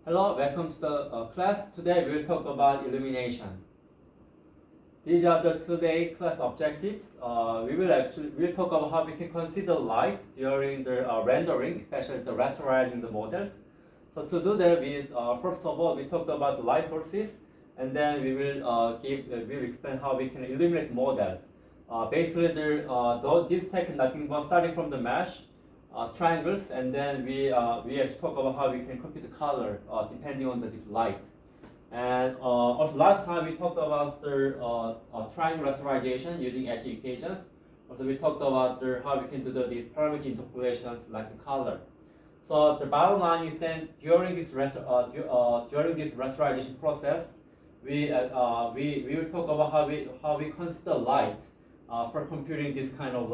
Hello, welcome to the class. Today we will talk about illumination. These are the today class objectives. We'll talk about how we can consider light during the rendering, especially the rasterizing the models. So to do that, we first of all we talked about the light sources, and then we will we'll explain how we can illuminate models. Basically, this take nothing but starting from the mesh. Triangles, and then we actually talk about how we can compute the color depending on this light. And also last time we talked about the triangle rasterization using edge equations. Also we talked about how we can do these parameter interpolations like the color. So the bottom line is that during this rasterization process, we will talk about how we consider light for computing this kind of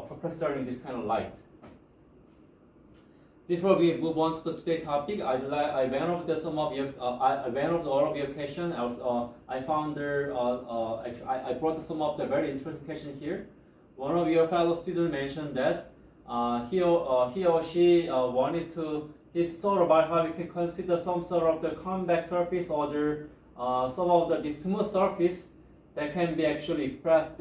for considering this kind of light. Before we move on to today's topic, I went over some of your I went over all of your questions. I found actually I brought some of the very interesting questions here. One of your fellow students mentioned that he or she wanted to. He thought about how we can consider some sort of the convex surface or some of the smooth surface that can be actually expressed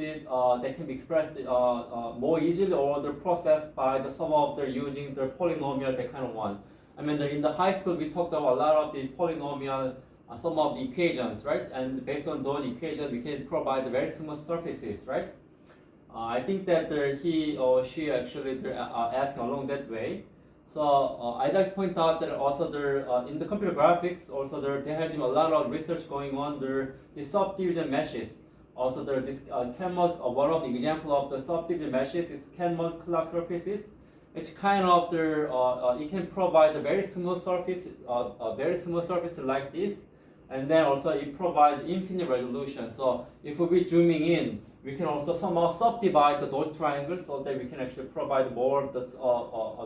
more easily or the processed by some of the using the polynomial, that kind of one. I mean, in the high school we talked about a lot of the polynomial, some of the equations, right? And based on those equations, we can provide very smooth surfaces, right? I think that he or she actually asking along that way. So I'd like to point out that also in the computer graphics, also there has been a lot of research going on. The subdivision meshes. Also, this one of the example of the subdivision meshes is Kenmode clock surfaces. It's kind of it can provide a very smooth surface, like this, and then also it provides infinite resolution. So if we zooming in, we can also somehow subdivide those triangles so that we can actually provide more.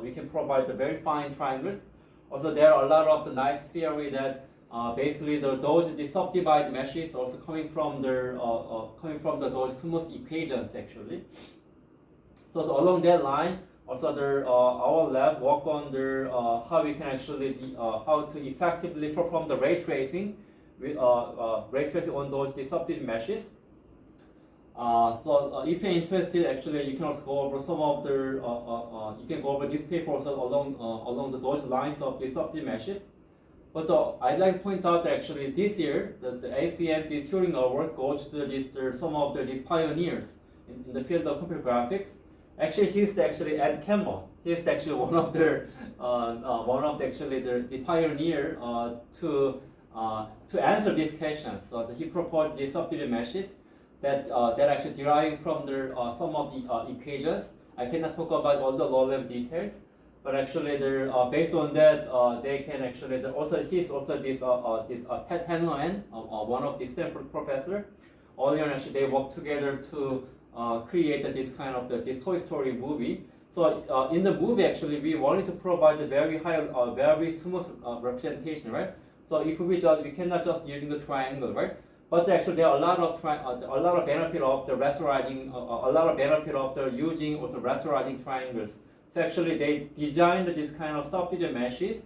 We can provide the very fine triangles. Also, there are a lot of the nice theory that. Basically, the subdivide meshes also coming from those smooth equations actually. So along that line, also our lab work on how we can actually how to effectively perform the ray tracing on those subdivision meshes. If you're interested, actually, you can also go over some of you can go over this paper also along those lines of the subdivision meshes. But I'd like to point out that actually this year, the ACM, the Turing Award goes to some of these pioneers in the field of computer graphics. Actually, he's actually Ed Campbell. He's actually one of the pioneer to answer this question. So he proposed the subdivision meshes that actually deriving from some of the equations. I cannot talk about all the low-level details. But actually, based on that, they can actually. He's also this Pat Hanlon, one of the Stanford professor. Earlier, actually, they worked together to create this kind of this Toy Story movie. So in the movie, actually, we wanted to provide a very smooth representation, right? So if we cannot just using the triangle, right? But actually, there are a lot of benefit of the rasterizing, a lot of benefit of the using also rasterizing triangles. So actually, they designed this kind of subdivision meshes.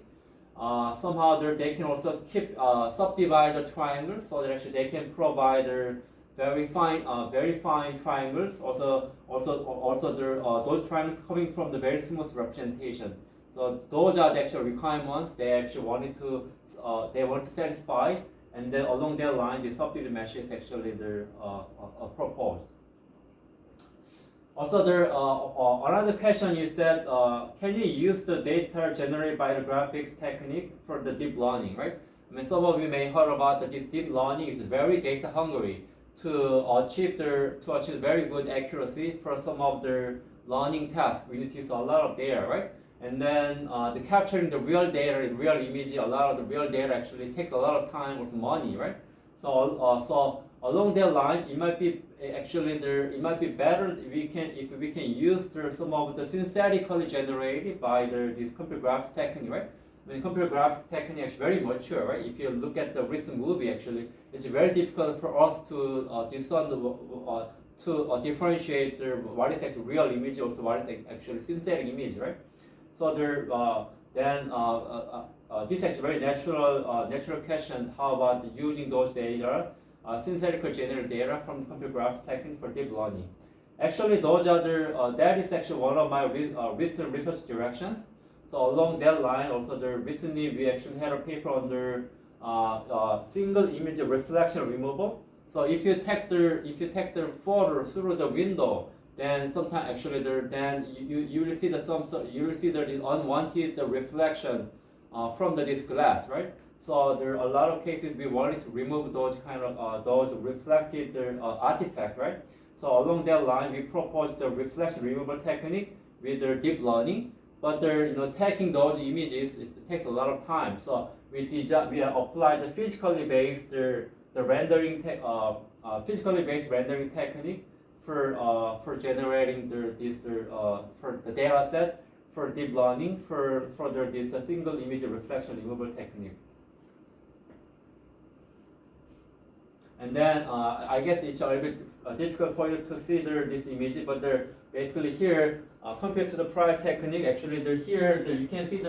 Somehow they can also keep subdivide the triangles so that actually they can provide very fine triangles. Also those triangles coming from the very smooth representation. So those are the actual requirements they actually wanted to satisfy, and then along that line, the subdivision meshes actually proposed. Also, another question is that can you use the data generated by the graphics technique for the deep learning, right? I mean, some of you may heard about that this deep learning is very data hungry to achieve very good accuracy for some of the learning tasks. We need to use a lot of data, right? And then the capturing the real data, real image, a lot of the real data actually takes a lot of time or money, right? So along that line, it might be better if we can use some of the synthetically generated by this computer graphics technique, right? I mean, computer graphics technique is very mature, right? If you look at the recent movie, actually, it's very difficult for us to discern differentiate what is actually real image or what is actually synthetic image, right? So then this is actually very natural question. How about using those data, synthetically generated data from computer graphics technique for deep learning? Actually, those are that is actually one of my recent research directions. So along that line, also recently we actually had a paper on the single image reflection removal. So if you take the photo through the window, then sometimes actually then you will see you will see the unwanted reflection from this glass, right? So there are a lot of cases we wanted to remove those kind of those reflected artifact, right? So along that line, we proposed the reflection removal technique with the deep learning. But taking those images, it takes a lot of time. So we applied the physically based rendering technique for generating for the data set for deep learning for the single image reflection removal technique. And then I guess it's a little bit difficult for you to see this image, but they're basically here compared to the prior technique. Actually, they're here. You can see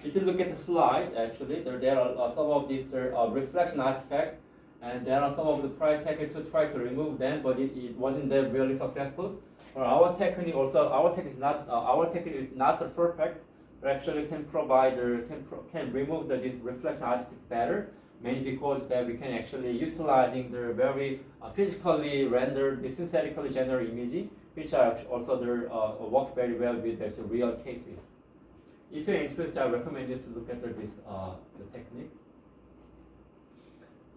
if you look at the slide, actually, there are some of these reflection artifacts, and there are some of the prior technique to try to remove them, but it wasn't that really successful. Our technique is not the perfect, but actually can provide can remove this reflection artifact better. Mainly because that we can actually utilizing the very physically rendered, the synthetically generated image, which are also works very well with the real cases. If you're interested, I recommend you to look at the technique.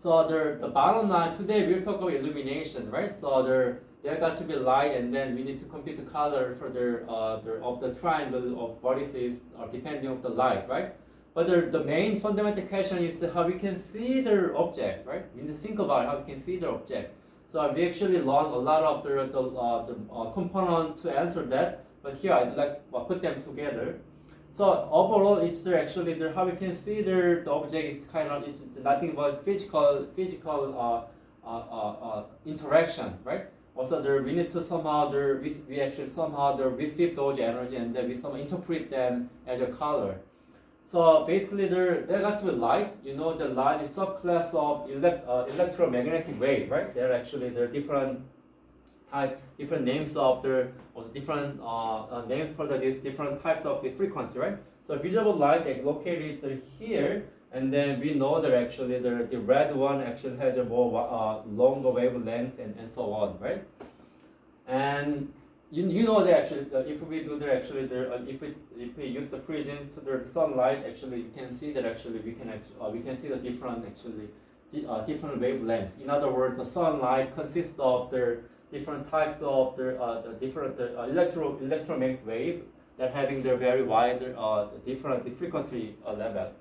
So the bottom line today we'll talk about illumination, right? So there got to be light, and then we need to compute the color for of the triangle of vertices depending on the light, right? But the main fundamental question is how we can see the object, right? We need to think about how we can see the object. So we actually learned a lot of the component to answer that. But here I'd like to put them together. So overall, it's actually how we can see the object is it's nothing but physical interaction, right? Also, we need to somehow we actually somehow receive those energy, and then we somehow interpret them as a color. So basically, there got to be light. The light is subclass of electromagnetic wave, right? There are different names of different names for these different types of the frequency, right? So visible light is located here, and then we know that actually the red one actually has a more longer wavelength and so on, right? And you know that actually if we do if we use the prism to the sunlight, actually you can see that actually we can see the different different wavelengths. In other words, the sunlight consists of the different types of the different electromagnetic wave that having their very wide different frequency level.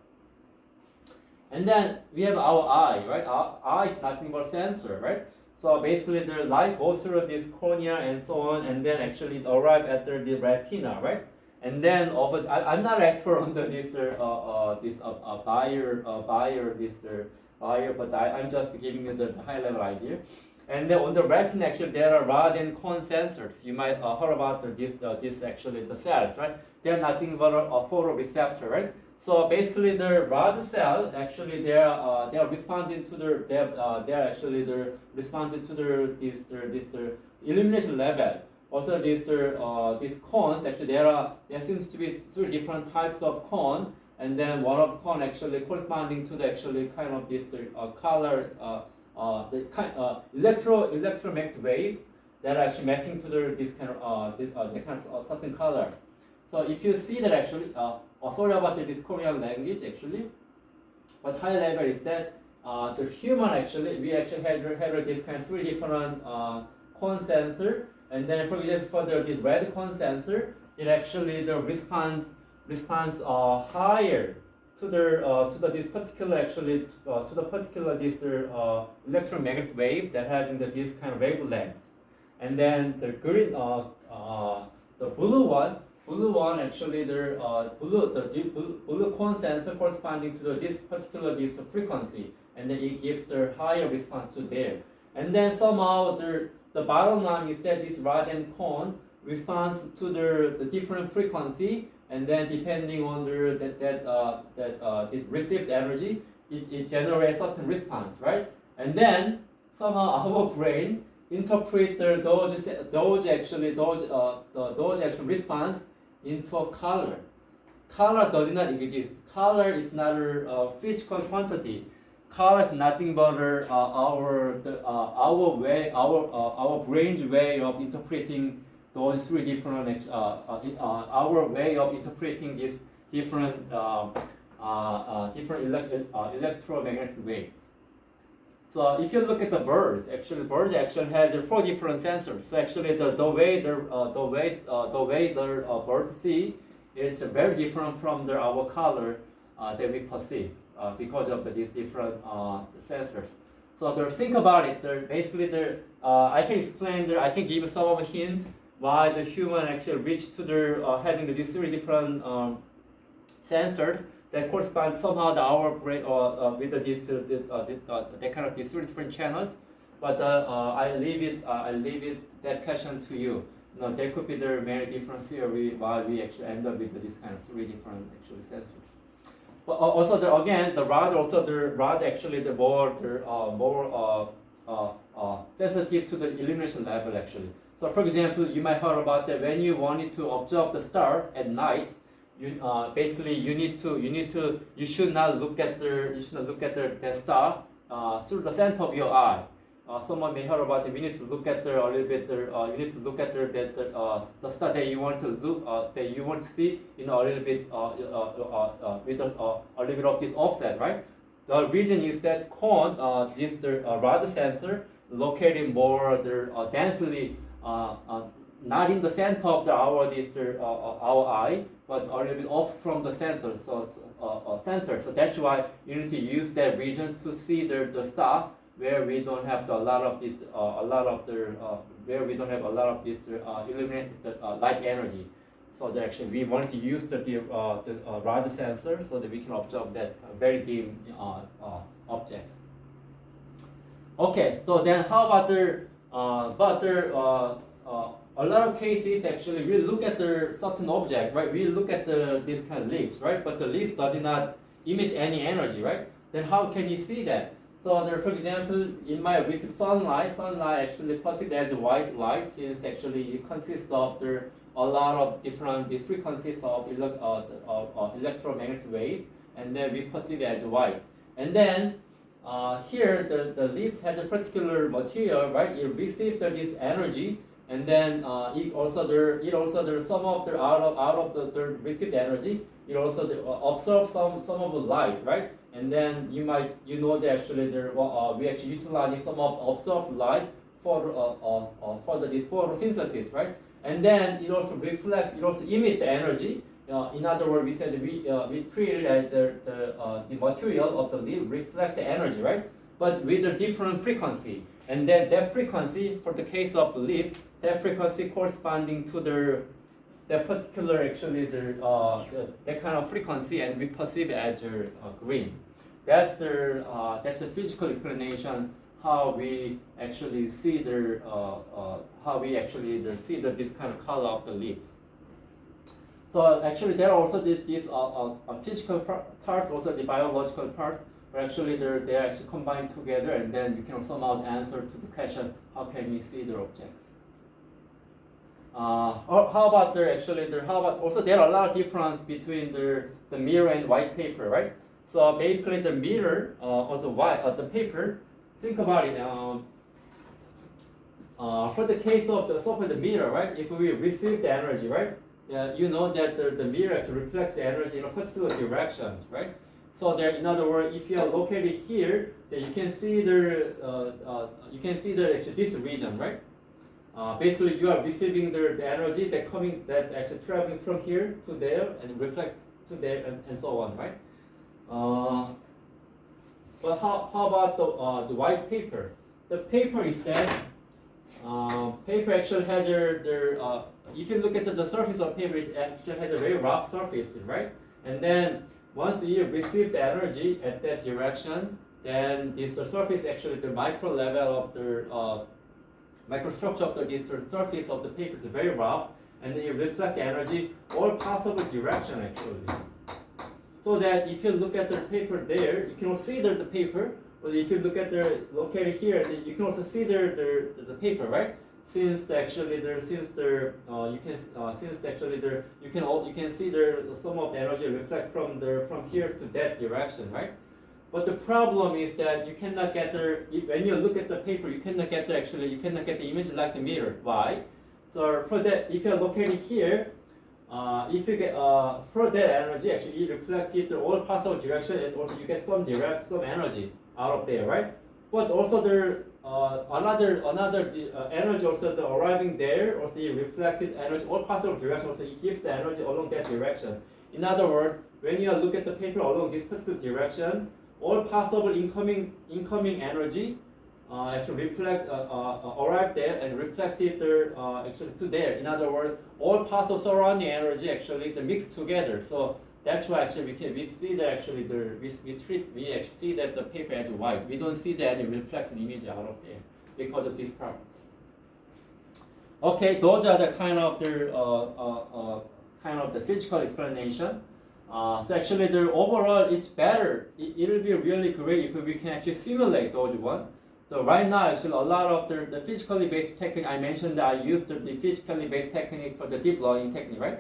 And then we have our eye, right? Our eye is nothing but sensor, right? So basically, the light goes through this cornea and so on, and then actually arrive at the retina, right? And then I'm not expert on this Bayer, but I'm just giving you the high level idea. And then on the retina, actually, there are rod and cone sensors. You might heard about this actually the cells, right? They're nothing but a photoreceptor, right? So basically, the rod cell actually they are responding to the illumination level. Also, these cones actually there seems to be 3 different types of cone, and then one of the cone actually corresponding to the actually kind of color electromagnetic wave that are actually mapping to this kind of certain color. So if you see that actually, sorry about this Korean language actually, but high level is that the human actually, we actually had this kind of 3 different cone sensor, and then for example for the red cone sensor, it actually responds higher to this particular electromagnetic wave that has this kind of wavelength, and then the green the blue one actually blue cone sensor corresponding to this particular frequency, and then it gives the higher response to there. And then somehow the bottom line is that this rod and cone responds to the different frequency, and then depending on this received energy, it generates certain response, right? And then somehow our brain interpret those actual response into a color. Color does not exist. Color is not a physical quantity. Color is nothing but our brain's way of interpreting those three different our way of interpreting these different electromagnetic waves. So if you look at the birds actually has 4 different sensors. So actually the way the birds see is very different from our color that we perceive because of these different sensors. So think about it. I can explain. I can give some of a hint why the human actually reached to having these 3 different sensors that correspond somehow to our brain with these kind of these 3 different channels. But I leave it that question to you. There could be many different theory why we actually end up with this kind of 3 different actually sensors. But also the rod actually the more sensitive to the illumination level actually. So for example, you might heard about that when you wanted to observe the star at night, you should not look at the star through the center of your eye. Someone may heard about it. We need to look at a little bit. You need to look at the star that you want to look that you want to see in a little bit with a little bit of this offset, right? The reason is that cone rod sensor located more densely not in the center of our eye, but a little bit off from the center. So that's why you need to use that region to see the star where we don't have where we don't have a lot of this illuminated light energy. So that actually we wanted to use the rod sensor so that we can observe that very dim objects. Okay, so then how about a lot of cases actually we look at the certain object, right? We look at this kind of leaves, right? But the leaves does not emit any energy, right? Then how can you see that? So for example, in my receive sunlight actually perceived as white light, since actually it consists of a lot of different frequencies of electromagnetic wave, and then we perceive it as white. And then here the leaves has a particular material, right? It receives this energy, and then it also some of the out of the received energy, it also absorbs some of the light, right? And then you know that actually we actually utilizing some of the absorbed light for this photosynthesis, right? And then it also emit the energy. In other words, we said we treat it as the material of the leaf reflect the energy, right? But with a different frequency. And then that frequency, for the case of the leaf, that frequency corresponding to that particular actually that kind of frequency, and we perceive it as green. That's the physical explanation how we actually see this kind of color of the leaves. So actually there are also this physical part, also the biological part, but actually they're actually combined together, and then you can somehow answer to the question how can we see the objects. Or how about also there are a lot of difference between the mirror and white paper, right? So basically the mirror or the paper, think about it. For the case of the mirror, right? If we receive the energy, right? You know that the mirror actually reflects the energy in a particular direction, right? So there, in other words, if you are located here, then you can see actually this region, right? Basically, you are receiving the energy that actually traveling from here to there and reflect to there and so on, right? But how about the white paper? The paper is that paper actually has if you look at the surface of paper, it actually has a very rough surface, right? And then once you receive the energy at that direction, then this surface actually the micro level of the microstructure of the surface of the paper is very rough, and then you reflect energy all possible direction actually. So that if you look at the paper there, you can also see the paper. But if you look at the located here, then you can also see the paper, right? Since actually there, since there, you can since actually there, you can see there some of the energy reflect from here to that direction, right? But the problem is that you cannot get the when you look at the paper, you cannot get the you cannot get the image like the mirror. Why? So for that, if you are located here, if you get for that energy, actually it reflected the all possible direction, and also you get some energy out of there, right? But also there another energy also the arriving there, also it reflected energy all possible direction, also it gives the energy along that direction. In other words, when you look at the paper along this particular direction, all possible incoming energy actually arrive there and reflected there actually to there. In other words, all possible surrounding energy actually they mix together. So that's why actually we see that actually we actually see that the paper as white. We don't see that any reflected image out of there because of this problem. Okay, those are the kind of the physical explanation. So actually, the overall it's better. It will be really great if we can actually simulate those one. So right now, actually, a lot of the physically based technique I mentioned that I used the physically based technique for the deep learning technique, right?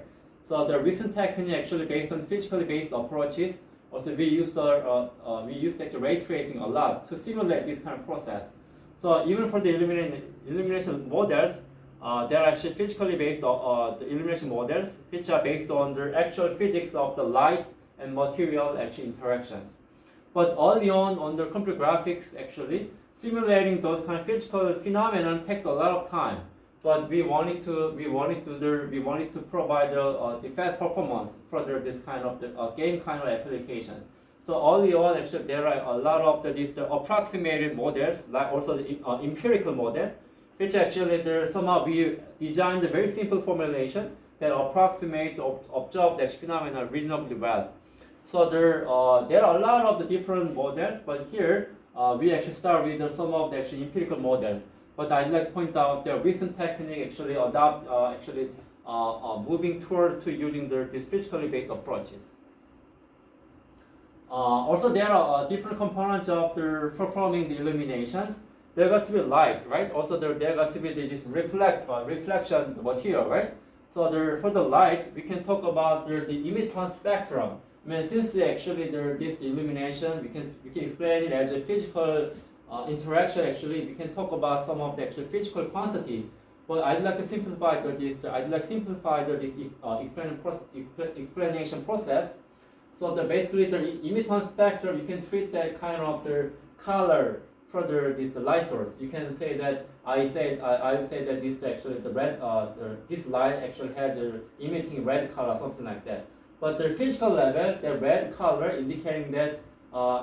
So the recent technique actually based on physically based approaches. Also, we used actually ray tracing a lot to simulate this kind of process. So even for the illumination models, they are actually physically based on the illumination models, which are based on the actual physics of the light and material actually interactions. But early on the computer graphics, actually simulating those kind of physical phenomena takes a lot of time. But we wanted to provide the fast performance for this kind of game kind of application. So early on, actually there are a lot of the approximated models, like also the empirical model, which actually somehow we designed a very simple formulation that approximate the observed phenomena reasonably well. So there are a lot of the different models, but here we actually start with some of the actually empirical models. But I'd like to point out the recent technique actually moving toward to using these physically based approaches. Also, there are different components of performing the illuminations. There got to be light, right? Also, there got to be this reflection material, right? So for the light, we can talk about the emittance spectrum. I mean, since actually this illumination, we can explain it as a physical interaction. Actually, we can talk about some of the actual physical quantity. But I'd like to simplify this explanation process. So basically the emittance spectrum, you can treat that kind of the color for the light source. You can say that I would say that this actually the red this light actually has emitting red color, something like that. But the physical level, the red color indicating that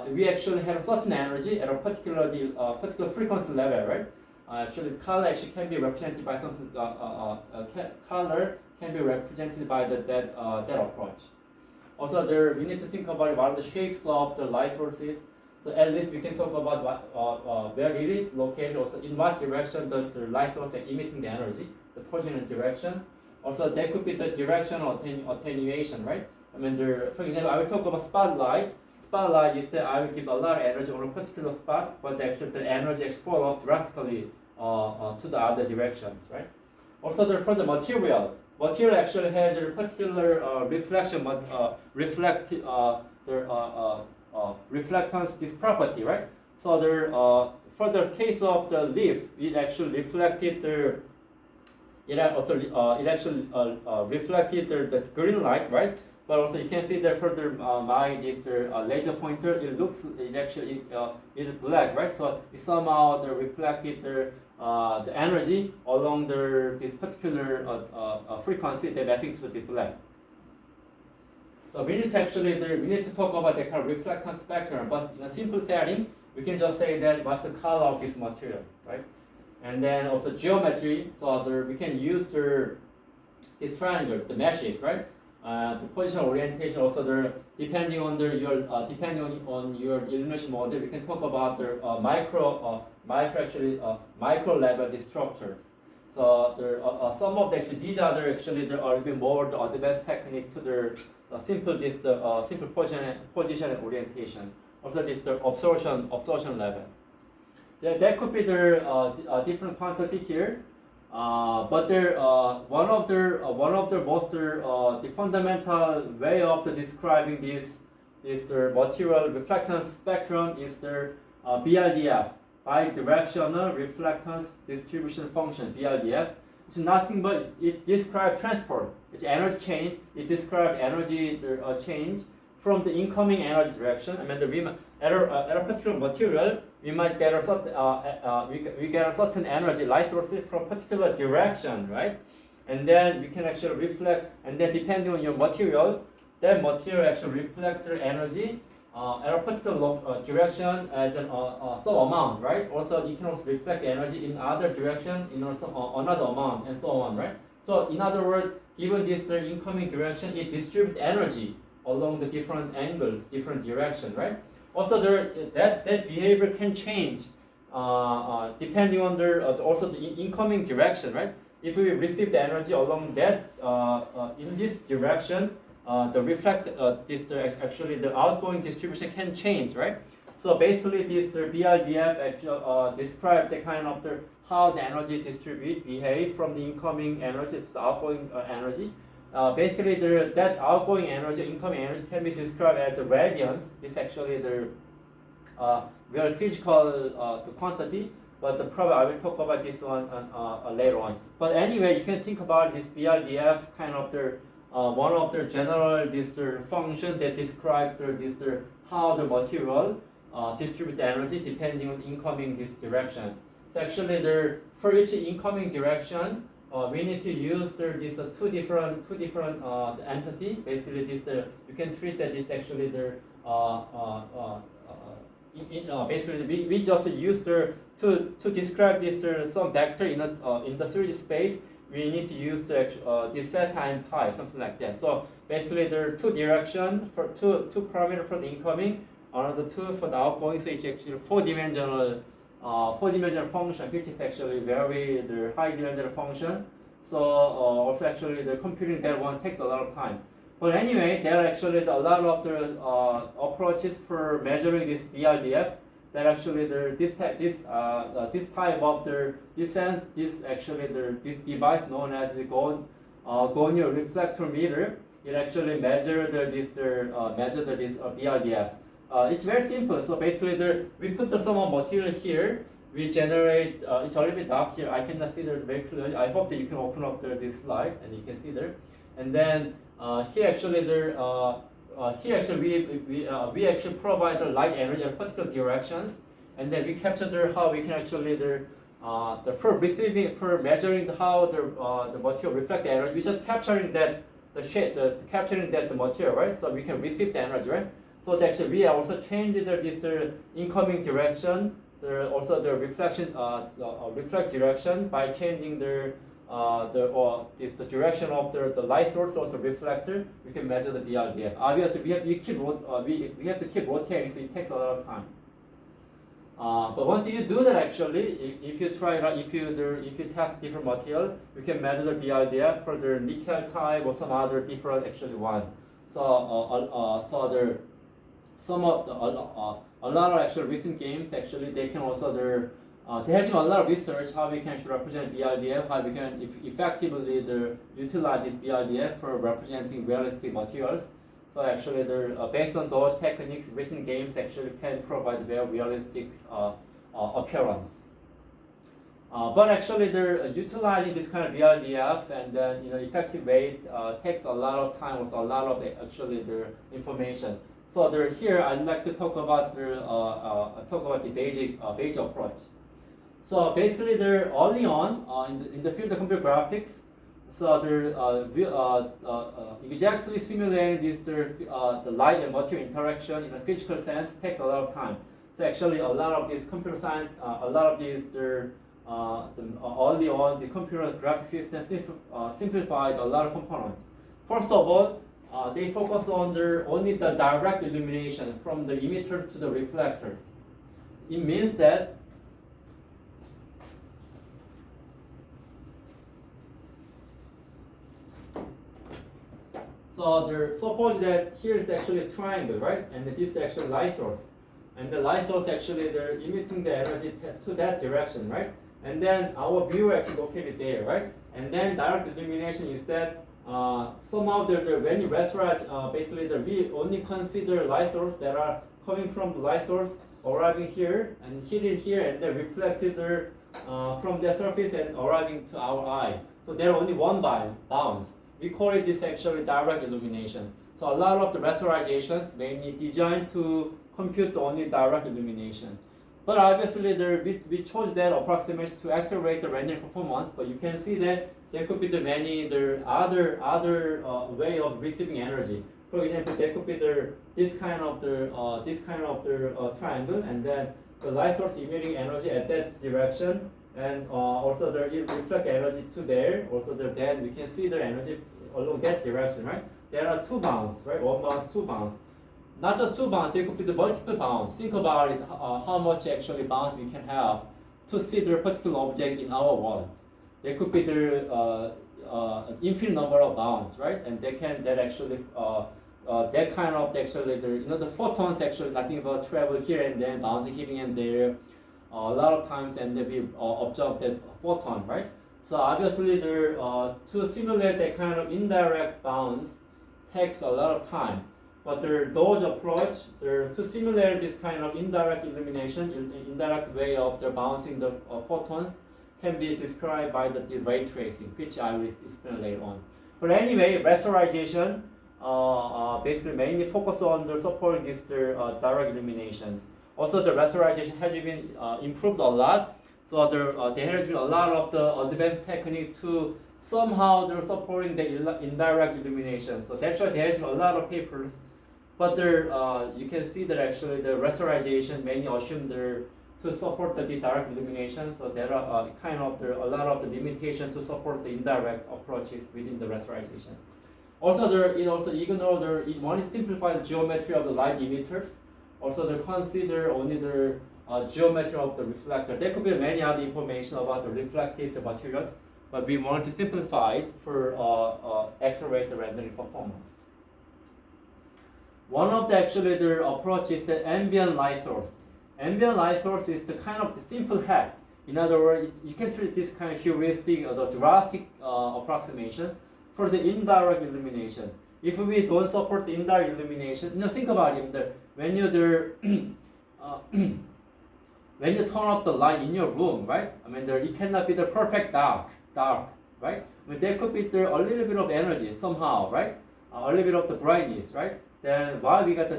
we actually have a certain energy at a particular frequency level, right? Actually, color actually can be represented by something. Color can be represented by that approach. Also, we need to think about what are the shapes of the light sources. So at least we can talk about where it is located. Also, in what direction the light source is emitting the energy, the position and direction. Also, there could be the direction or attenuation, right? I mean, for example, I will talk about spotlight. Spotlight is that I will give a lot of energy on a particular spot, but actually the energy actually fall off drastically to the other directions, right? Also, for the material actually has a particular reflectance this property, right? So for the case of the leaf, it actually reflected reflected the green light, right? But also you can see that further by this laser pointer, it actually is black, right? So it somehow reflected the energy along this particular frequency that mapping to the black. So we need to talk about the kind of reflectance spectrum, but in a simple setting, we can just say that what's the color of this material, right? And then also geometry. So we can use this triangle, the meshes, right? The position orientation. Also, depending on your illumination model, we can talk about the micro level structures. So there some of the these are actually there are even more the advanced technique to the simple simple position and orientation. Also this the absorption level. That could be the different quantity here. But there one of the most the fundamental way of describing this the material reflectance spectrum is the BRDF, bidirectional reflectance distribution function, BRDF. It's nothing but it describes transport. It's energy change. It describes energy change from the incoming energy direction. I mean, at a particular material, we might get a certain we get a certain energy light source from particular direction, right? And then we can actually reflect, and then depending on your material, that material actually reflects the energy at a particular direction as some amount, right? Also, you can also reflect energy in other direction in also another amount, and so on, right? So, in other words, given this the incoming direction, it distributes energy along the different angles, different direction, right? Also, that behavior can change depending on also the incoming direction, right? If we receive the energy along that in this direction, actually the outgoing distribution can change, right? So basically, the BRDF actually describe the kind of how the energy behave from the incoming energy to the outgoing energy. Basically, that outgoing energy, incoming energy can be described as a radiance. This actually the real physical quantity, but probably I will talk about this one later on. But anyway, you can think about this BRDF kind of one of the general function that describe how the material distribute the energy depending on incoming directions. So actually, for each incoming direction, we need to use these two different entity. Basically, you can treat that is actually basically we just use to describe some vector in the 3D space. We need to use this set time pi, something like that. So basically, there are two direction for two parameter for the incoming, another two for the outgoing. So it's actually four-dimensional function, which is actually very high-dimensional function. So also actually the computing that one takes a lot of time. But anyway, there are actually a lot of the approaches for measuring this BRDF. That actually this type of this device known as the gonio reflector meter. It actually measures this BRDF. It's very simple. So basically, we put some material here. We generate. It's a little bit dark here. I cannot see there very clearly. I hope that you can open up this slide and you can see there. And then here actually here actually we actually provide the light energy in particular directions, and then we capture how we can actually for measuring how the material reflect the energy. We're just capturing that capturing that the material, right? So we can receive the energy, right? So actually we also change the incoming direction, also the reflection reflect direction by changing the direction of the light source, also reflector. We can measure the BRDF. Obviously, we have to keep rotating, so it takes a lot of time. But once you do that, actually, if you test different material, you can measure the BRDF for the nickel type or some other different one. So a lot of actual recent games actually they can also there has been a lot of research how we can actually represent BRDF, how we can effectively utilize this BRDF for representing realistic materials. So actually, based on those techniques, recent games actually can provide very realistic appearance. But actually, utilizing this kind of BRDF and then effective way takes a lot of time with a lot of the information. So here I'd like to talk about the basic approach. So basically, early on in the field of computer graphics, so exactly simulating the light and material interaction in a physical sense takes a lot of time. So actually, a lot of these computer science, early on the computer graphics system simplified a lot of components. First of all, they focus on only the direct illumination from the emitters to the reflectors. It means that So suppose that here is actually a triangle, right? And this is actually light source. And the light source actually they're emitting the energy to that direction, right? And then our viewer actually located there, right? And then direct illumination is that somehow when you rasterize, basically we only consider light source that are coming from the light source arriving here and hitting here and then reflected from the surface and arriving to our eye. So there are only one bounce. We call it this actually direct illumination. So a lot of the rasterizations may be designed to compute only direct illumination. But obviously we chose that approximation to accelerate the rendering performance, but you can see that there could be many other way of receiving energy. For example, there could be this kind of triangle, and then the light source emitting energy at that direction, and also the reflect energy to there. Also then we can see the energy along that direction, right? There are two bounds, right? One bounce, two bounds. Not just two bounds, there could be the multiple bounds. Think about it, how much actually bounds we can have to see the particular object in our world. There could be infinite number of bounds, right? And that actually that kind of actually the photons actually nothing but travel here and then bouncing here and there a lot of times, and then we observe that photon, right? So obviously to simulate that kind of indirect bounce takes a lot of time. But those approach to simulate this kind of indirect illumination, indirect way of bouncing the photons can be described by the ray tracing, which I will explain later on. But anyway, rasterization basically mainly focus on supporting this direct illuminations. Also, the rasterization has been improved a lot. So there has been a lot of the advanced technique to somehow they're supporting the indirect illumination. So that's why there has been a lot of papers. But you can see that actually the rasterization mainly assume to support the direct illumination. So there are a lot of the limitation to support the indirect approaches within the rasterization. Also, it also ignore it want to simplify the geometry of the light emitters. Also, they consider only the geometry of the reflector. There could be many other information about the reflected materials, but we want to simplify it for accelerate the rendering performance. One of the approach is the ambient light source. Ambient light source is the kind of the simple hack. In other words, you can treat this kind of heuristic or the drastic approximation for the indirect illumination. If we don't support the indirect illumination, think about it. When you when you turn off the light in your room, right? I mean, it cannot be the perfect dark, right? I mean, there could be a little bit of energy somehow, right? A little bit of the brightness, right? Then why we got the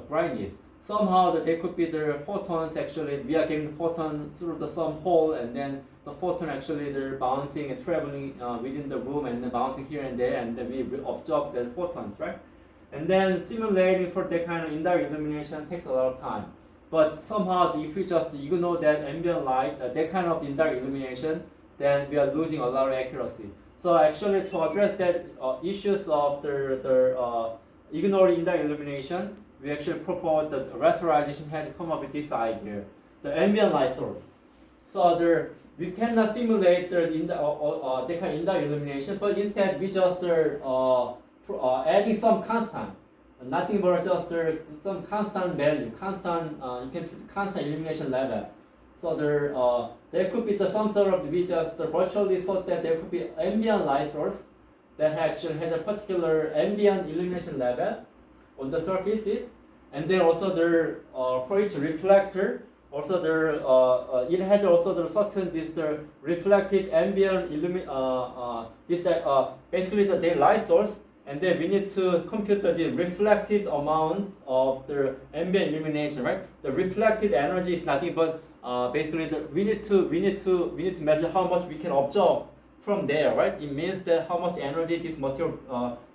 brightness? Somehow there could be the photons actually, we are getting the photon through some hole, and then the photon actually they're bouncing and traveling within the room and then bouncing here and there, and then we absorb the photons, right? And then simulating for that kind of indirect illumination takes a lot of time. But somehow if we just ignore that ambient light, that kind of indirect illumination, then we are losing a lot of accuracy. So actually to address that issues of ignoring indirect illumination, we actually propose that rasterization has come up with this idea, the ambient light source. So we cannot simulate that kind of indirect illumination, but instead we just adding some constant, nothing but just some constant value, you can put constant illumination level. So there could be some sort of, we just virtually thought that there could be ambient light source that actually has a particular ambient illumination level on the surfaces, and then also for each reflector, also it has also the reflected ambient basically the light source, and then we need to compute the reflected amount of the ambient illumination, right? The reflected energy is nothing but basically we need to measure how much we can absorb from there, right? It means that how much energy this material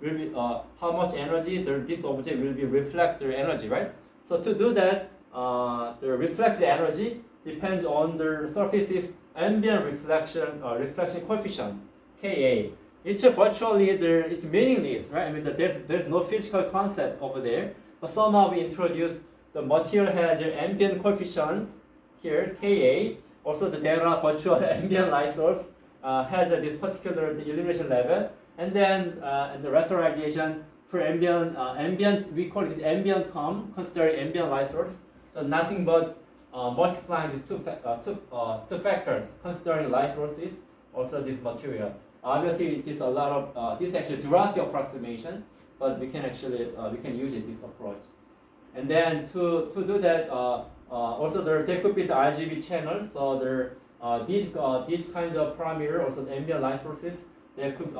will be, how much energy this object will be reflect the energy, right? So to do that, the reflected energy depends on the surface's ambient reflection coefficient, Ka. It's virtually it's meaningless, right? I mean there's no physical concept over there, but somehow we introduce the material has an ambient coefficient here, Ka. Also there are virtual ambient light source. Has this particular illumination level, and then in the rasterization for ambient, we call this ambient term, considering ambient light source. So nothing but multiplying these two factors, considering light sources, also this material. Obviously, it is a lot of this actually Duracell approximation, but we can actually we can use it this approach. And then to do that, also there could be the RGB channels. So there these kinds of parameter, also the ambient light sources. There could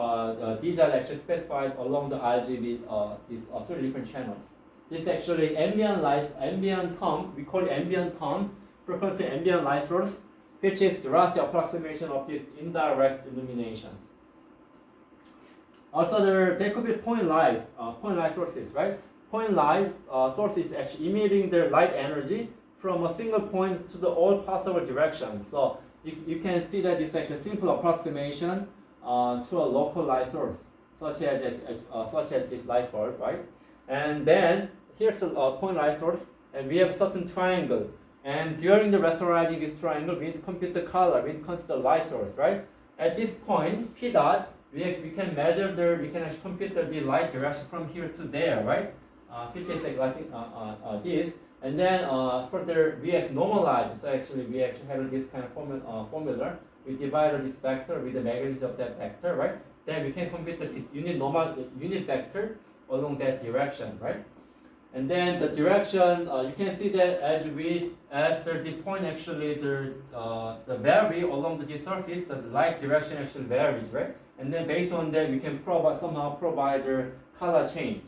these are actually specified along the RGB these 3 different channels. This actually ambient term, we call it ambient term, frequency ambient light source, which is the Duracell approximation of this indirect illumination. Also there could be point light sources, right? Point light sources actually emitting their light energy from a single point to the all possible directions. So you can see that it's actually a simple approximation to a local light source, such as this light bulb, right? And then here's a point light source, and we have a certain triangle. And during the rasterizing this triangle, we need to compute the color, we need to consider light source, right? At this point, P dot, we can measure we can actually compute the light direction from here to there, right? Which is like this. And then further, we actually normalize. So actually, we actually have this kind of formula. We divide this vector with the magnitude of that vector, right? Then we can compute this unit vector along that direction, right? And then the direction, you can see that as the point actually the vary along the surface, the light direction actually varies, right? And then based on that, we can somehow provide the color change.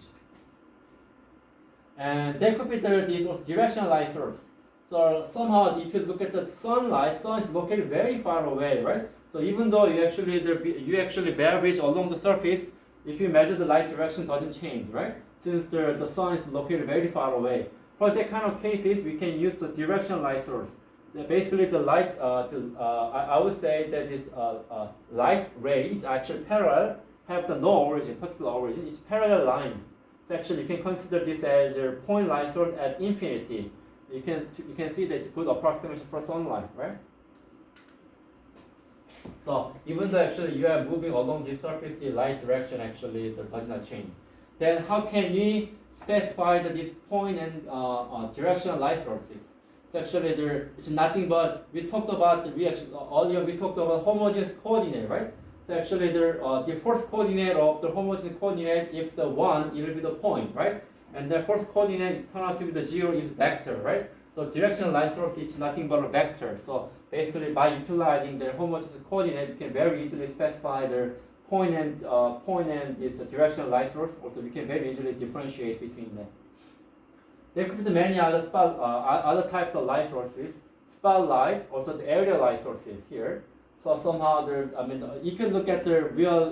And there could be this directional light source. So somehow, if you look at the sun is located very far away, right? So even though you actually vary along the surface, if you measure the light direction, doesn't change, right? Since the sun is located very far away. For that kind of cases, we can use the directional light source. Basically, the light, I would say that this light rays actually parallel, have the no origin, particular origin. It's parallel lines. So actually, you can consider this as a point light source at infinity. You can see that it's good approximation for sunlight, right? So even though actually you are moving along this surface, the light direction actually does not change. Then how can we specify this point and directional light sources? So actually it's nothing but we talked about earlier we talked about homogeneous coordinate, right? So actually the first coordinate of the homogeneous coordinate, if the 1, it will be the point, right? And the first coordinate turn out to be the 0 is vector, right? So directional light source is nothing but a vector. So basically by utilizing the homogeneous coordinate, we can very easily specify the point and this directional light source. Also, we can very easily differentiate between them. There could be many other other types of light sources. Spotlight, also the area light sources here. So somehow, if you look at the real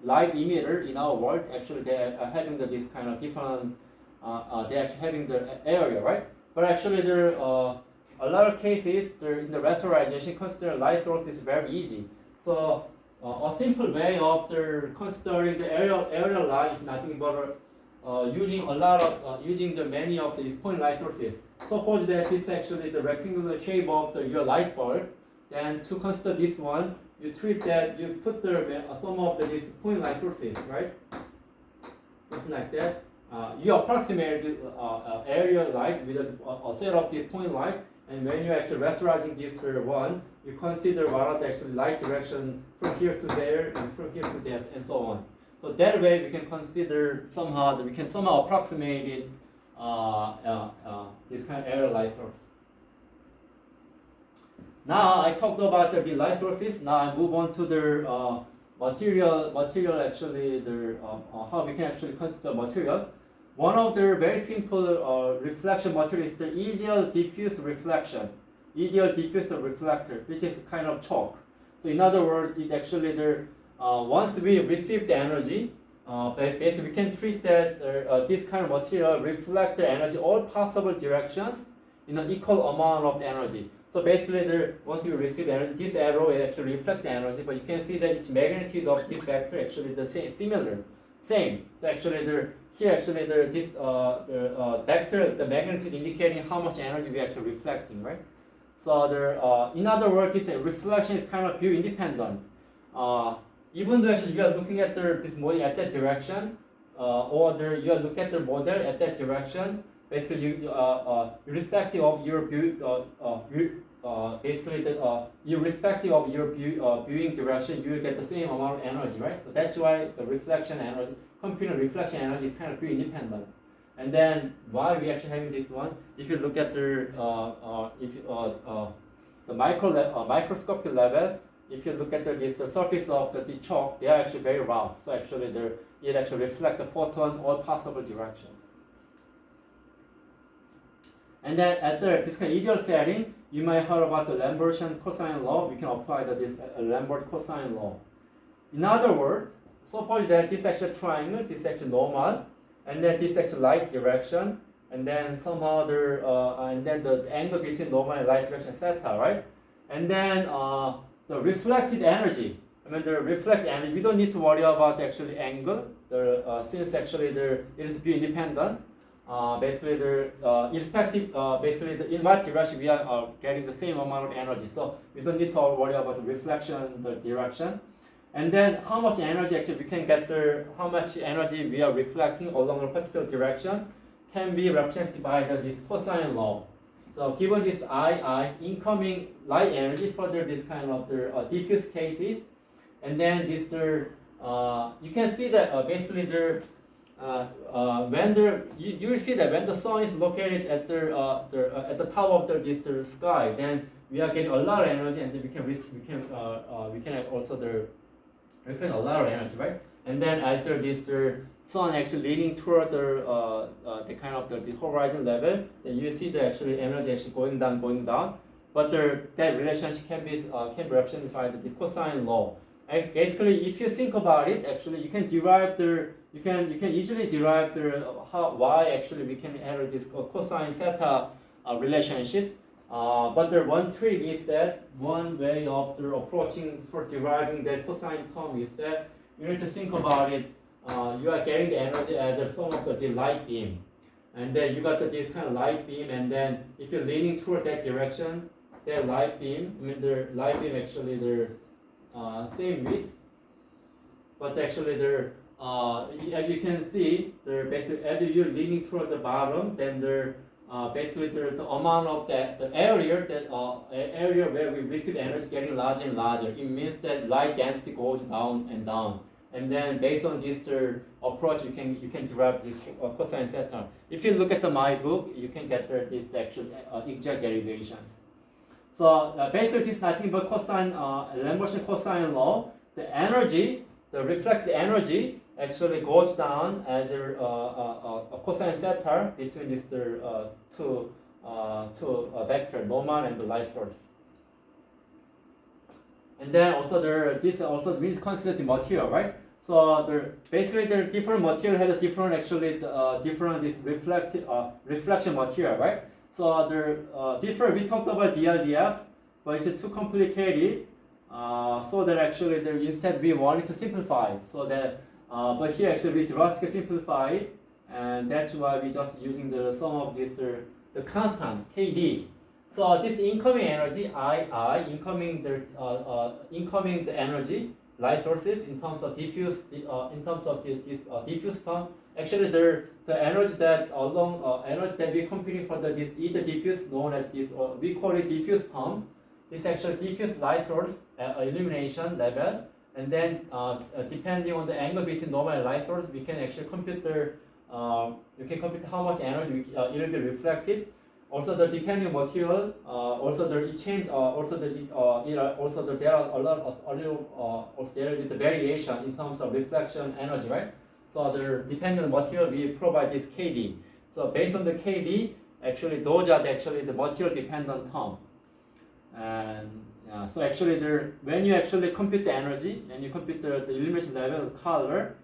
light emitter in our world, actually they are having this kind of different. They're actually having the area, right? But actually, there are a lot of cases. In the rasterization, consider light source is very easy. So a simple way of considering the area light is nothing but using the many of these point light sources. Suppose that this is actually the rectangular shape of your light bulb. Then to consider this one, you put some of these point light sources, right? Something like that. You approximate the area light with a set of the point light, and when you're actually rasterizing this one, you consider what are the actual light direction from here to there and from here to there and so on. So that way we can consider we can somehow approximate it, this kind of area light source. Now I talked about the light sources. Now I move on to the material actually how we can actually consider material. One of the very simple reflection material is the ideal diffuse reflection. Ideal diffuse reflector, which is kind of chalk. So in other words, it actually once we receive the energy, basically we can treat that this kind of material reflect the energy all possible directions in an equal amount of the energy. So basically, once you receive the energy, this arrow it actually reflects the energy, but you can see that its magnitude of this vector actually the same. So actually, this vector, the magnitude indicating how much energy we are actually reflecting, right? So in other words, this reflection is kind of view independent. Even though actually you are looking at this model at that direction, you look at the model at that direction. Basically, irrespective of your view, irrespective of your viewing direction, you will get the same amount of energy, right? So that's why the reflection energy, computer reflection energy, is kind of view independent. And then why we actually having this one? If you look at the microscopic level, if you look at the surface of the chalk, they are actually very rough. So actually, it actually reflects the photon all possible directions. And then at this kind of ideal setting, you might heard about the Lambertian cosine law. We can apply this Lambert cosine law. In other words, suppose that this is actually triangle, this is actually normal, and then this is actually light direction, and then some other, and then the angle between normal and light direction, etc. Right? And then the reflected energy. The reflected energy, we don't need to worry about actually angle. Since actually it is view independent. Basically, irrespective, in what direction we are getting the same amount of energy. So we don't need to worry about the reflection, the direction. And then how much energy actually we can get how much energy we are reflecting along a particular direction can be represented by this cosine law. So given this II, incoming light energy, further this kind of diffuse cases, and then this you can see that basically when you will see that when the sun is located at the top of the sky, then we are getting a lot of energy, and then we can also reflect a lot of energy, right? And then as the sun actually leaning toward the kind of the horizon level, then you see the actually energy actually going down. But that relationship can be represented by the cosine law. Basically, if you think about it, actually you can derive you can easily derive why actually we can have this cosine theta relationship. But the one trick is that one way of approaching for deriving that cosine term is that you need to think about it. You are getting the energy as a sum of the light beam, and then you got this kind of light beam, and then if you're leaning toward that direction, that light beam, the light beam actually same width, but actually as you can see, basically as you're leaning toward the bottom, then basically the amount of the area area where we receive energy getting larger and larger. It means that light density goes down and down. And then based on this approach, you can derive this cosine theta. If you look at my book, you can get this actual exact derivations. So basically, this is nothing but Lambertian cosine law. The energy, the reflected energy, actually goes down as a cosine theta between these two vector, normal and the light source. And then also this also means consider the material, right? So basically the different material has a different different this reflection material, right? So different. We talked about DLDF, but it's too complicated. So that actually instead we wanted to simplify. So that but here actually we drastically simplify it, and that's why we just using the sum of this the constant KD. So this incoming energy II, incoming the energy light sources in terms of diffuse in terms of this diffuse term. Actually, the energy that energy that we're computing for this either diffuse known as this we call it diffuse term. This actually diffuse light source illumination level, and then depending on the angle between normal and light source, we can actually compute you can compute how much energy it will be reflected. Also, the depending material, also the change, also there are a lot of there is the variation in terms of reflection energy, right? So the depending on material, we provide this KD. So based on the KD, actually those are the material dependent term. And so actually when you actually compute the energy and you compute the illumination level, color,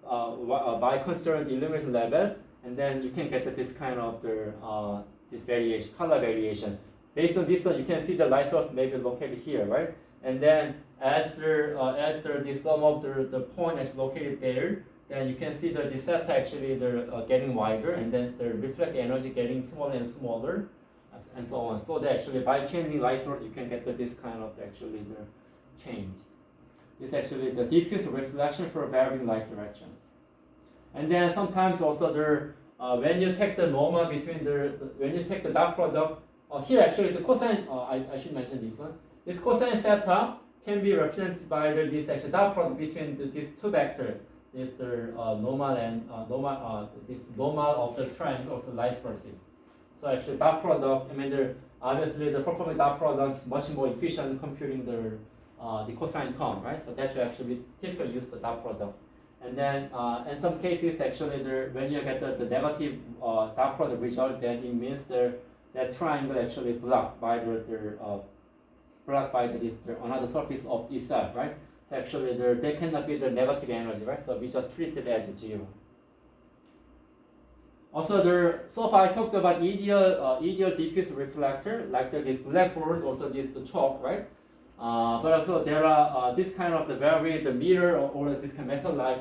by considering the illumination level, and then you can get this kind of this variation, color variation. Based on this one, you can see the light source may be located here, right? And then as the sum of the point is located there, then you can see the theta actually getting wider, and then the reflected energy getting smaller and smaller, and so on. So that actually by changing light source, you can get this kind of the change. This actually the diffuse reflection for varying light directions. And then sometimes also there, when you take the normal between when you take the dot product, here actually the cosine, I should mention this one. This cosine theta can be represented by this actually dot product between these two vectors. This the normal and this normal of the triangle also vice versa. So actually dot product, I mean obviously the performing dot product is much more efficient in computing the cosine term, right? So that's why actually we typically use the dot product. And then in some cases actually when you get the negative dot product result, then it means that triangle actually blocked by another surface of itself, right? So actually there cannot be the negative energy, right? So we just treat it as 0. Also so far I talked about ideal diffuse reflector, like this blackboard, also this the chalk, right? But also there are this kind of the mirror or this kind of metal-like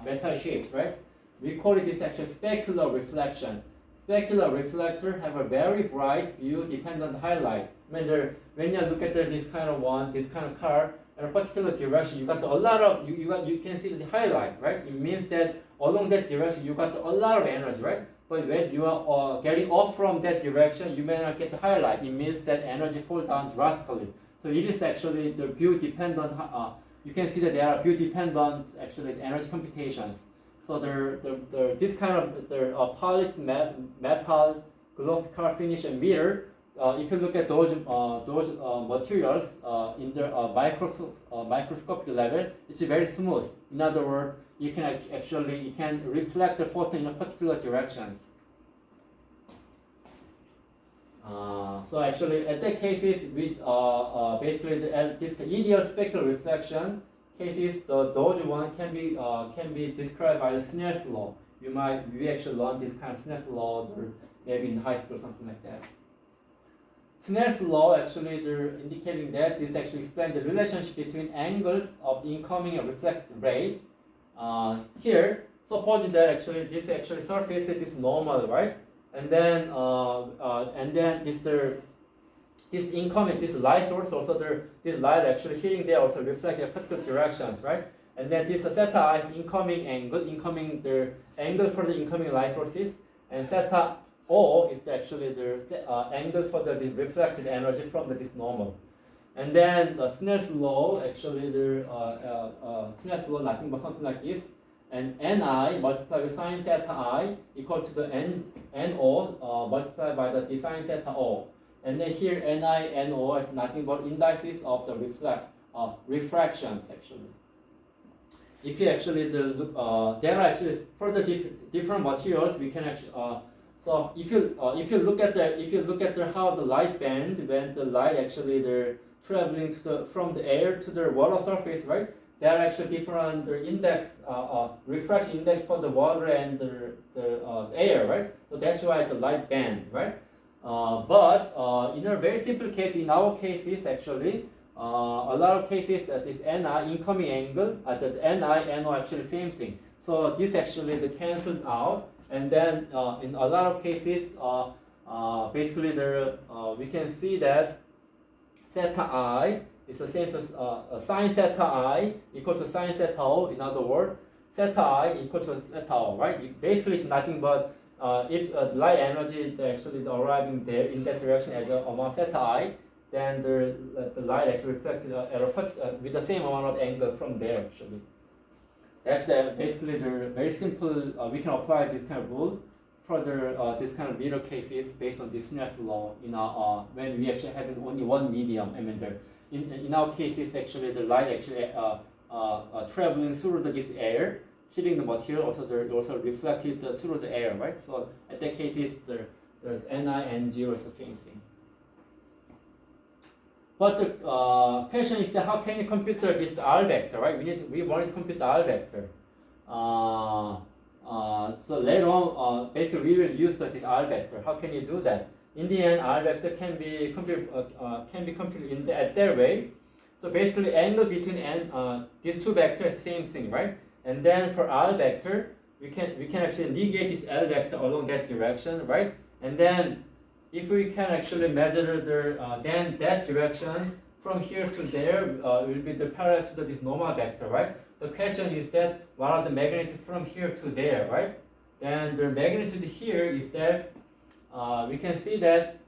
metal shapes, right? We call it this actually specular reflection. Specular reflector have a very bright view dependent highlight. When you look at this kind of car in a particular direction, you got a lot of you can see the highlight, right? It means that along that direction you got a lot of energy, right? But when you are getting off from that direction, you may not get the highlight. It means that energy falls down drastically. So it is actually the view dependent. You can see that there are view dependent actually energy computations. So this kind of polished metal gloss car finish and mirror. If you look at those materials in the microscopic level, it's very smooth. In other words, you can reflect the photon in a particular direction. So actually, at that cases, with basically this ideal specular reflection cases, those one can be described by the Snell's law. We actually learned this kind of Snell's law, or maybe in high school or something like that. Snell's law actually they're indicating that this actually explains the relationship between angles of the incoming and reflected ray. Here, suppose that actually this surface is normal, right? And then this incoming, this light source also this light actually hitting there also reflect in particular directions, right? And then this theta I is incoming angle for the incoming light sources, and theta O is actually the angle for the reflected energy from this normal. And then Snell's law actually Snell's law nothing but something like this. And Ni multiplied with sine theta I equal to the NO multiplied by the sine theta O. And then here Ni, NO is nothing but indices of the refractions actually. If you actually look, there are actually for the different materials we can actually so if you look at how the light bends when the light actually they're traveling from the air to the water surface, right? There are actually different index, refraction index for the water and the air, right? So that's why the light bends, right? But in a very simple case, in our cases actually, a lot of cases this Ni incoming angle, the Ni, NO actually same thing. So this actually cancelled out, and then in a lot of cases, basically we can see that theta I is the same as sine theta I equal to sine theta O. In other words, theta I equal to theta O, right? Basically, it's nothing but if light energy is actually arriving there in that direction as amount theta I, then the light actually reflected with the same amount of angle from there actually. That's basically the very simple. We can apply this kind of rule for this kind of mirror cases based on this Snell's law. When we actually have only one medium, I mean, in our cases actually the light actually traveling through this air, hitting the material, also reflected through the air, right? So at that cases the Ni, N0 is the same thing. But the question is that how can you compute this R vector, right? We wanted to compute the R vector. So later on, basically we will use this R vector. How can you do that? In the end, R vector can be computed at that way. So basically, angle between these two vectors, same thing, right? And then for R vector, we can actually negate this L vector along that direction, right? And then if we can actually measure then that direction from here to there will be the parallel to this normal vector, right? the question is that what are the magnitude from here to there, right? Then the magnitude here is that we can see that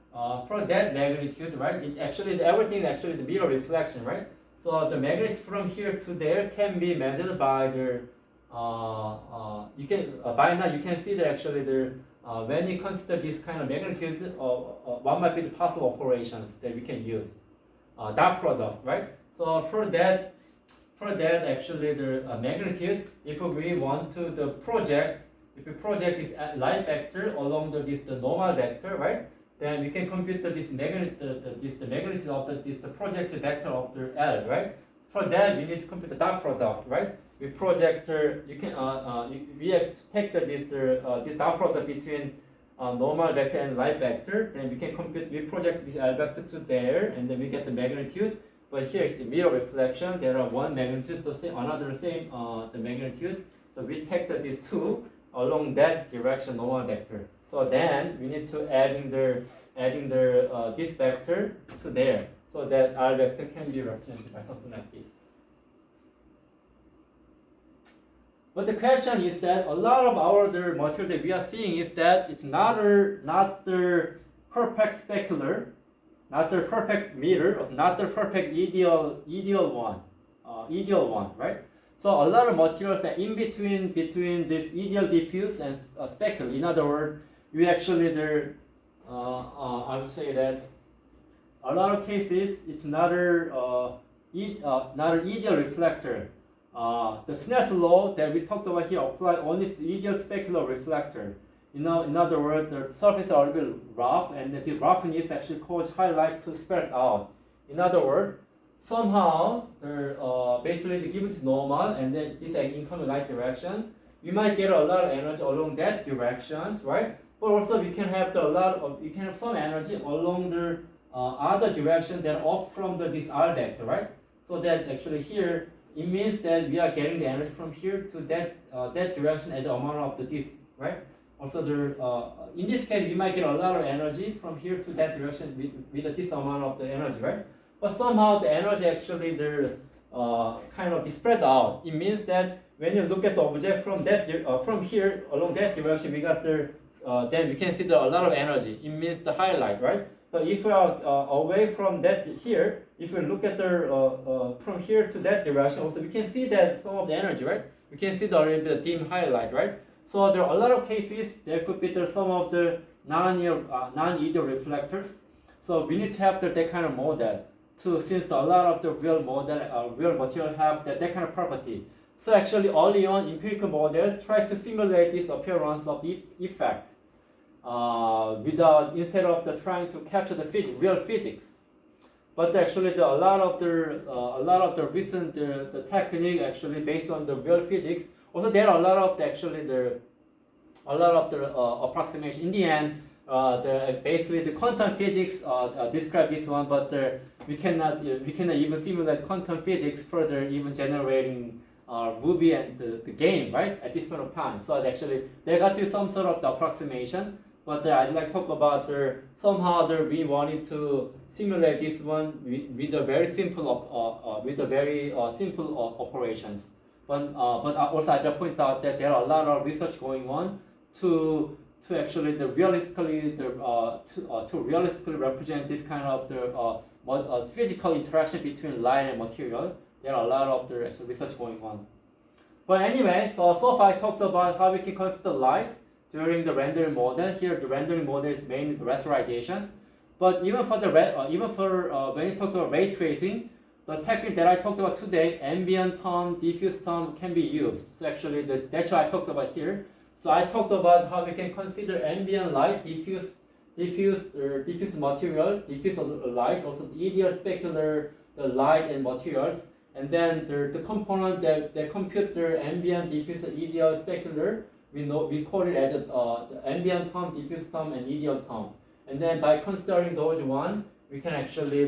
for that magnitude, right? It actually everything is actually the mirror reflection, right? So the magnitude from here to there can be measured by the you can by now you can see that actually the when you consider this kind of magnitude, what might be the possible operations that we can use dot product, right? So for that actually the magnitude, if we want to the project, if we project this line vector along the normal vector, right? Then we can compute this magnitude, the magnitude of the projected vector of the L, right? For that, we need to compute the dot product, right? We project you can we take this dot product between normal vector and line vector. Then we can compute. We project this L vector to there, and then we get the magnitude. But here is the mirror reflection. There are one magnitude, the same, another same the magnitude. So we take these two along that direction normal vector. So then we need to adding the this vector to there, so that R vector can be represented by something like this. But the question is that a lot of our the material that we are seeing is that it's not the perfect specular, not the perfect mirror, or not the perfect ideal one, right? So a lot of materials are in between this ideal diffuse and specular. In other words, we actually I would say that a lot of cases it's not an ideal reflector. The Snell Law that we talked about here apply only to ideal specular reflector. In other words, the surface are a little bit rough, and the roughness actually causes highlight to spread out. In other words, somehow basically the given is normal, and then this incoming light direction, you might get a lot of energy along that directions, right? But also we can have some energy along the other direction that off from this R vector, right? So that actually here it means that we are getting the energy from here to that direction as amount of the this, right? Also in this case we might get a lot of energy from here to that direction with this amount of the energy, right? But somehow the energy actually kind of spread out. It means that when you look at the object from here along that direction, we got then we can see a lot of energy. It means the highlight, right? But if we are away from that here, if we look at from here to that direction, also we can see that some of the energy, right? We can see the dim highlight, right? So there are a lot of cases. There could be some of the non-ideal reflectors. So we need to have that kind of model too, since a lot of the real material have that kind of property. So actually, early on, empirical models try to simulate this appearance of the effect instead of trying to capture the real physics. But actually, a lot of the recent the technique actually based on the real physics. Also, there are a lot of the approximation. In the end, basically the quantum physics describe this one, but we cannot even simulate quantum physics further, even generating movie and the game, right, at this point of time. So actually they got to some sort of the approximation, but I'd like to talk about somehow we wanted to simulate this one with a very simple operations. But also I'd like to point out that there are a lot of research going on to actually realistically represent this kind of physical interaction between light and material. There are a lot of research going on. But anyway, so far I talked about how we can consider light during the rendering model. Here the rendering model is mainly the rasterization. But even for when you talk about ray tracing, the technique that I talked about today, ambient term, diffuse term, can be used. So actually that's what I talked about here. So I talked about how we can consider ambient light, diffuse material, diffuse light, also the ideal specular, the light and materials. And then the component that compute the ambient, diffuse, ideal, specular, we call it as the ambient term, diffuse term, and ideal term. And then by considering those one, we can actually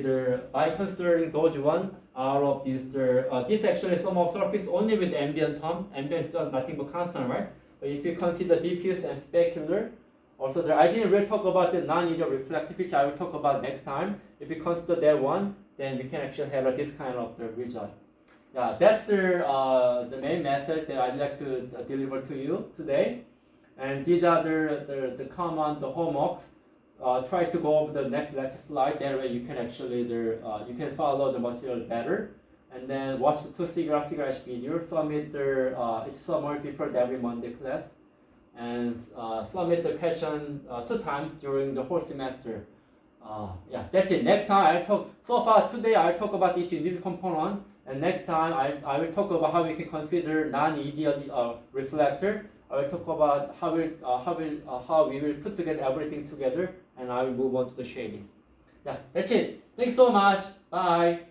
by considering those one out of this actually sum of surface only with ambient term. Ambient is nothing but constant, right? But if you consider diffuse and specular, also I didn't really talk about the non-ideal reflective, which I will talk about next time. If you consider that one, then we can actually have this kind of the result. Yeah, that's the main message that I'd like to deliver to you today. And these are the common the homeworks. Try to go over the next lecture slide. That way you can actually you can follow the material better. And then watch the 2 video. Submit it's summary prepared every Monday class. And submit the question 2 times during the whole semester. Yeah, that's it. Next time I'll talk. So far today I'll talk about each individual component, and next time I will talk about how we can consider non-ideal reflector. I will talk about how we will put together everything together, and I will move on to the shading. Yeah, that's it. Thanks so much. Bye.